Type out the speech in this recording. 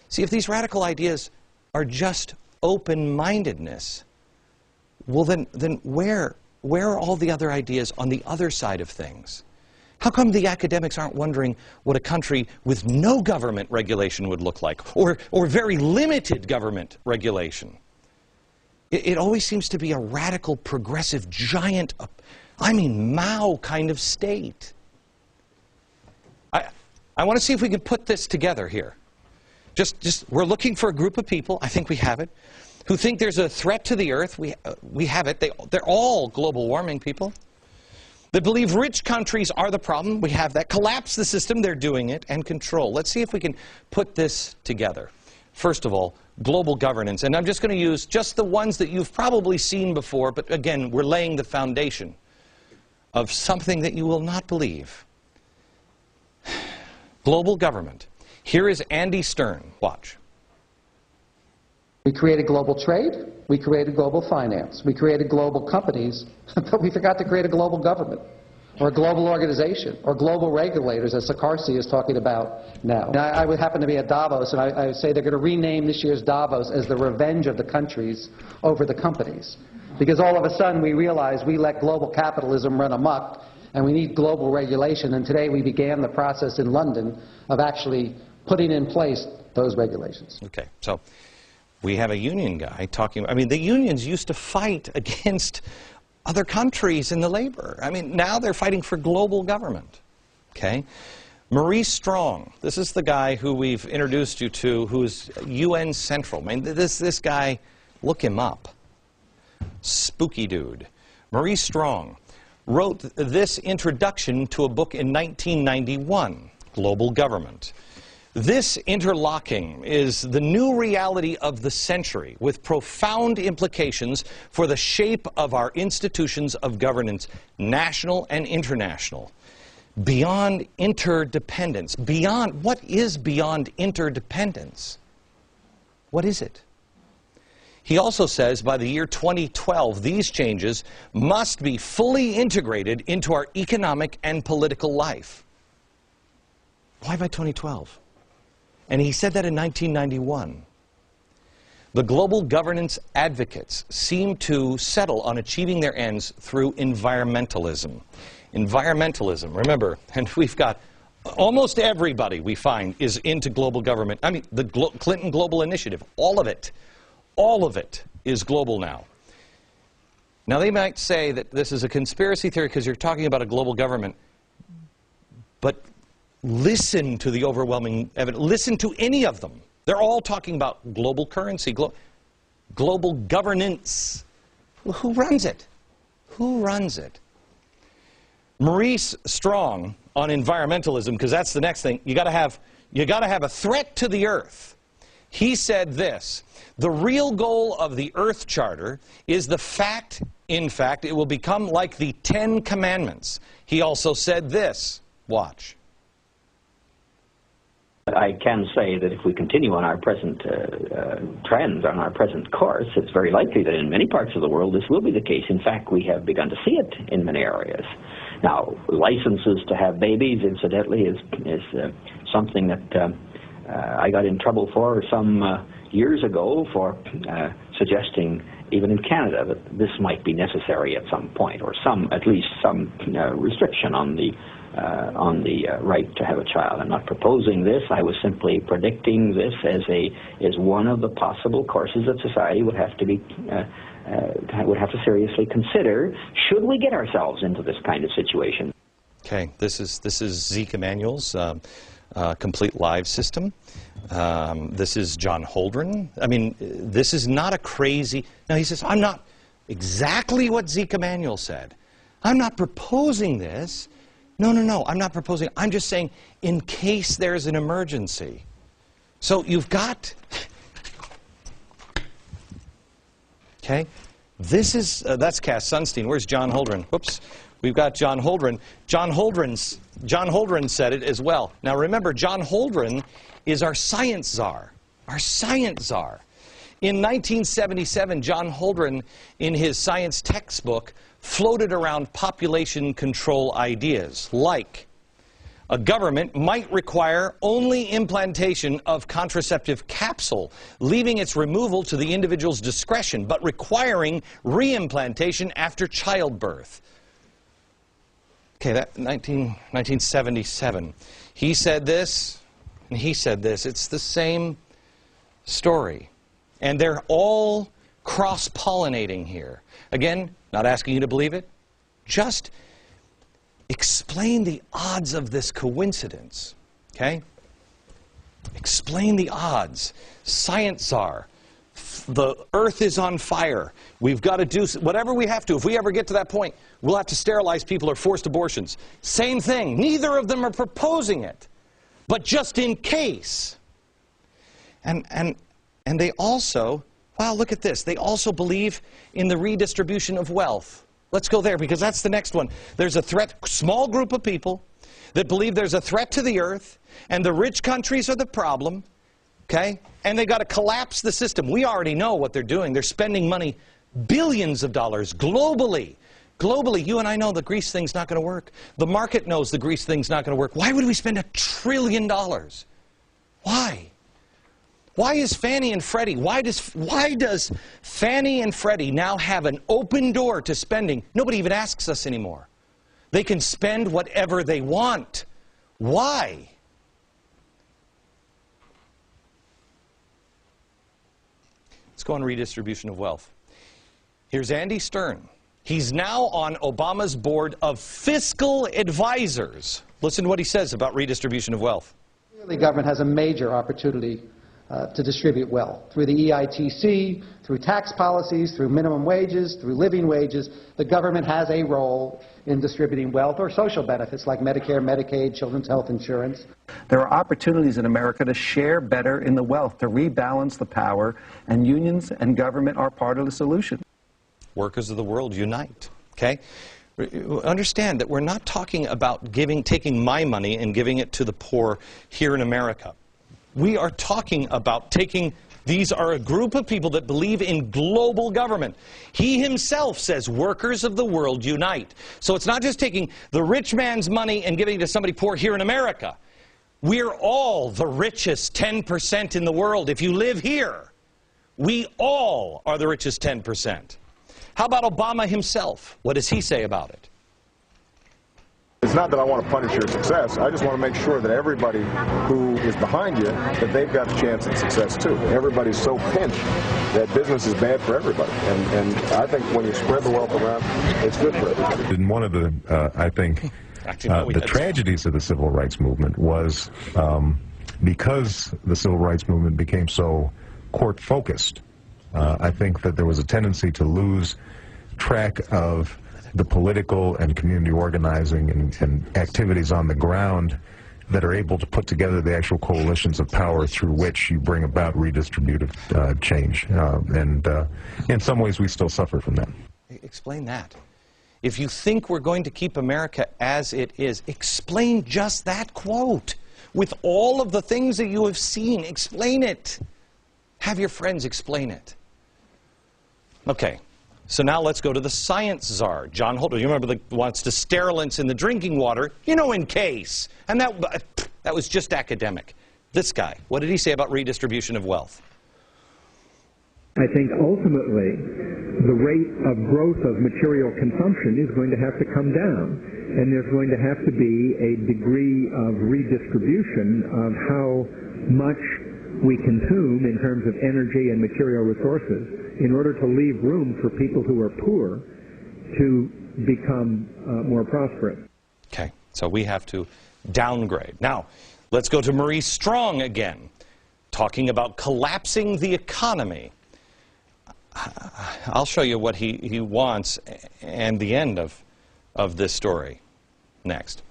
See, if these radical ideas are just open-mindedness, well then where are all the other ideas on the other side of things? How come the academics aren't wondering what a country with no government regulation would look like, or very limited government regulation? It always seems to be a radical, progressive, giant, I mean Mao kind of state. I want to see if we can put this together here. We're looking for a group of people, I think we have it, who think there's a threat to the earth. We have it. They're all global warming people. They believe rich countries are the problem. We have that. Collapse the system. They're doing it. And control. Let's see if we can put this together. First of all, global governance. And I'm just going to use just the ones that you've probably seen before. But again, we're laying the foundation of something that you will not believe. Global government. Here is Andy Stern. Watch. We created global trade, we created global finance, we created global companies, but we forgot to create a global government, or a global organization, or global regulators, as Sakarsi is talking about now. I would happen to be at Davos, and I would say they're going to rename this year's Davos as the revenge of the countries over the companies. Because all of a sudden we realize we let global capitalism run amok, and we need global regulation, and today we began the process in London of actually putting in place those regulations. Okay, so we have a union guy talking, I mean, the unions used to fight against other countries in the labor. I mean, now they're fighting for global government, okay? Maurice Strong, this is the guy who we've introduced you to, who's UN Central. I mean, this guy, look him up. Spooky dude. Maurice Strong wrote this introduction to a book in 1991, Global Government. This interlocking is the new reality of the century, with profound implications for the shape of our institutions of governance, national and international. Beyond interdependence. Beyond, what is beyond interdependence? What is it? He also says by the year 2012, these changes must be fully integrated into our economic and political life. Why by 2012? And he said that in 1991. The global governance advocates seem to settle on achieving their ends through environmentalism. Environmentalism, remember, and we've got almost everybody we find is into global government. I mean, the Clinton Global Initiative, all of it is global now. Now they might say that this is a conspiracy theory because you're talking about a global government, but listen to the overwhelming evidence. Listen to any of them. They're all talking about global currency, global governance. Well, who runs it? Who runs it? Maurice Strong on environmentalism, because that's the next thing. You got to have a threat to the earth. He said this: the real goal of the Earth Charter is the fact, in fact, it will become like the 10 Commandments. He also said this. Watch. I can say that if we continue on our present trends, on our present course, it's very likely that in many parts of the world this will be the case. In fact, we have begun to see it in many areas. Now, licenses to have babies, incidentally, is something that I got in trouble for some years ago for suggesting, even in Canada, that this might be necessary at some point, or at least some restriction on the right to have a child. I'm not proposing this. I was simply predicting this as one of the possible courses that society would have to seriously consider should we get ourselves into this kind of situation. Okay, this is Zeke Emanuel's Complete Live System. This is John Holdren. I mean, this is not a crazy... Now, he says, I'm not exactly what Zeke Emanuel said. I'm not proposing this. No, I'm not proposing. I'm just saying, in case there's an emergency. So you've got... Okay, this is... that's Cass Sunstein. Where's John Holdren? Whoops. We've got John Holdren. John Holdren said it as well. Now remember, John Holdren is our science czar. Our science czar. In 1977, John Holdren, in his science textbook, floated around population control ideas like A government might require only implantation of contraceptive capsule, leaving its removal to the individual's discretion, but requiring reimplantation after childbirth. Okay, that 1977. He said this, and he said this. It's the same story. And they're all cross-pollinating here. Again, not asking you to believe it, just explain the odds of this coincidence, okay? Explain the odds. Science czar. The earth is on fire. We've got to do whatever we have to. If we ever get to that point, we'll have to sterilize people or forced abortions. Same thing. Neither of them are proposing it. But just in case. And they also, wow, look at this. They also believe in the redistribution of wealth. Let's go there, because that's the next one. There's a threat, small group of people that believe there's a threat to the earth, and the rich countries are the problem, okay? And they got to collapse the system. We already know what they're doing. They're spending money, billions of dollars, globally. Globally, you and I know the Greece thing's not going to work. The market knows the Greece thing's not going to work. Why would we spend $1 trillion? Why? Why is Fannie and Freddie, why does Fannie and Freddie now have an open door to spending? Nobody even asks us anymore. They can spend whatever they want. Why? Let's go on redistribution of wealth. Here's Andy Stern. He's now on Obama's board of fiscal advisors. Listen to what he says about redistribution of wealth. The government has a major opportunity to distribute wealth through the EITC, through tax policies, through minimum wages, through living wages. The government has a role in distributing wealth or social benefits like Medicare, Medicaid, children's health insurance. There are opportunities in America to share better in the wealth, to rebalance the power, and unions and government are part of the solution. Workers of the world, unite. Okay? Understand that we're not talking about taking my money and giving it to the poor here in America. We are talking about these are a group of people that believe in global government. He himself says, workers of the world unite. So it's not just taking the rich man's money and giving it to somebody poor here in America. We're all the richest 10% in the world. If you live here, we all are the richest 10%. How about Obama himself? What does he say about it? It's not that I want to punish your success. I just want to make sure that everybody who is behind you, that they've got a chance at success too. Everybody's so pinched that business is bad for everybody. And I think when you spread the wealth around, it's good for everybody. And one of the, I think, the tragedies of the civil rights movement was because the civil rights movement became so court-focused, I think that there was a tendency to lose track of the political and community organizing and activities on the ground that are able to put together the actual coalitions of power through which you bring about redistributive change. And in some ways we still suffer from that. Explain that. If you think we're going to keep America as it is, explain just that quote. With all of the things that you have seen, explain it. Have your friends explain it. Okay. So now let's go to the science czar, John Holt. You remember the wants to sterilants in the drinking water, you know, in case. And that was just academic. This guy, what did he say about redistribution of wealth? I think ultimately the rate of growth of material consumption is going to have to come down. And there's going to have to be a degree of redistribution of how much we consume in terms of energy and material resources in order to leave room for people who are poor to become more prosperous. Okay, so we have to downgrade. Now, let's go to Maurice Strong again, talking about collapsing the economy. I'll show you what he wants and the end of this story next.